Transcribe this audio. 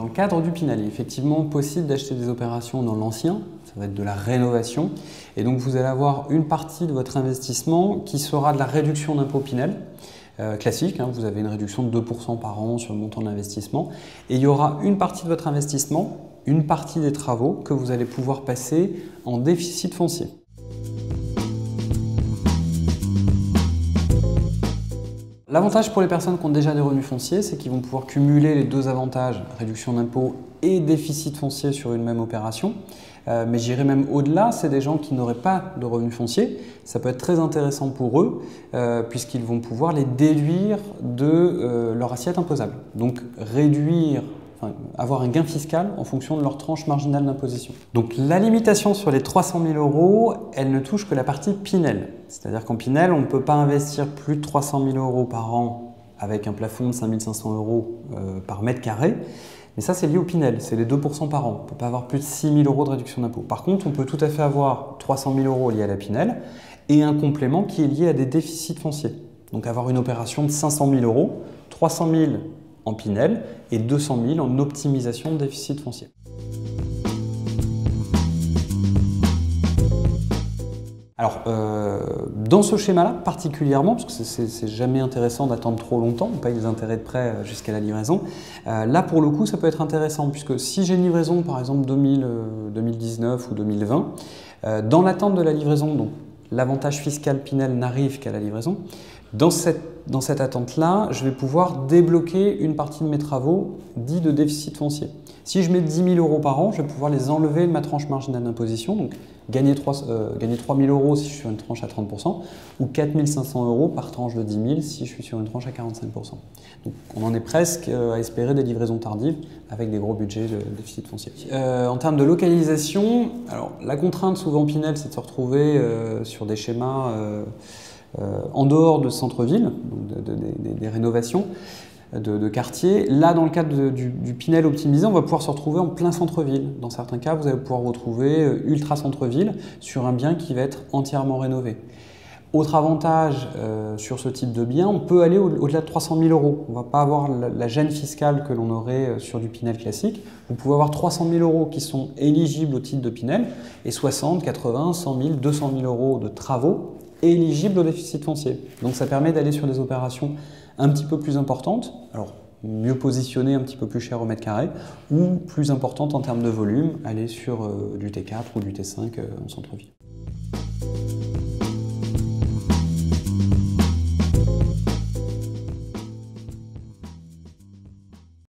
le cadre du Pinel, il est effectivement possible d'acheter des opérations dans l'ancien, ça va être de la rénovation, et donc vous allez avoir une partie de votre investissement qui sera de la réduction d'impôt Pinel, classique, vous avez une réduction de 2% par an sur le montant de l'investissement, et il y aura une partie de votre investissement, une partie des travaux que vous allez pouvoir passer en déficit foncier. L'avantage pour les personnes qui ont déjà des revenus fonciers, c'est qu'ils vont pouvoir cumuler les deux avantages, réduction d'impôt et déficit foncier sur une même opération. Mais j'irai même au-delà, c'est des gens qui n'auraient pas de revenus fonciers. Ça peut être très intéressant pour eux puisqu'ils vont pouvoir les déduire de leur assiette imposable. Donc avoir un gain fiscal en fonction de leur tranche marginale d'imposition. Donc la limitation sur les 300 000 €, elle ne touche que la partie Pinel. C'est-à-dire qu'en Pinel, on ne peut pas investir plus de 300 000 € par an avec un plafond de 5 500 € par mètre carré. Mais ça, c'est lié au Pinel, c'est les 2% par an. On ne peut pas avoir plus de 6 000 € de réduction d'impôt. Par contre, on peut tout à fait avoir 300 000 € liés à la Pinel et un complément qui est lié à des déficits fonciers. Donc avoir une opération de 500 000 €, 300 000 en Pinel et 200 000 en optimisation de déficit foncier. Alors, dans ce schéma-là, particulièrement, parce que c'est jamais intéressant d'attendre trop longtemps, on paye les intérêts de prêt jusqu'à la livraison, là pour le coup ça peut être intéressant, puisque si j'ai une livraison par exemple 2019 ou 2020, dans l'attente de la livraison, donc l'avantage fiscal Pinel n'arrive qu'à la livraison, dans cette attente-là, je vais pouvoir débloquer une partie de mes travaux dits de déficit foncier. Si je mets 10 000 € par an, je vais pouvoir les enlever de ma tranche marginale d'imposition, donc gagner 3 000 € si je suis sur une tranche à 30%, ou 4 500 € par tranche de 10 000 si je suis sur une tranche à 45%. Donc on en est presque à espérer des livraisons tardives avec des gros budgets de déficit foncier. En termes de localisation, alors, la contrainte souvent Pinel, c'est de se retrouver sur des schémas en dehors de centre-ville, des rénovations de quartiers. Là, dans le cadre du Pinel optimisé, on va pouvoir se retrouver en plein centre-ville. Dans certains cas, vous allez pouvoir retrouver ultra centre-ville sur un bien qui va être entièrement rénové. Autre avantage sur ce type de bien, on peut aller au-delà de 300 000 €. On ne va pas avoir la gêne fiscale que l'on aurait sur du Pinel classique. Vous pouvez avoir 300 000 € qui sont éligibles au titre de Pinel et 60, 80, 100 000, 200 000 € de travaux éligibles au déficit foncier. Donc ça permet d'aller sur des opérations un petit peu plus importantes, alors mieux positionnées, un petit peu plus cher au mètre carré, ou plus importantes en termes de volume, aller sur du T4 ou du T5 en centre-ville.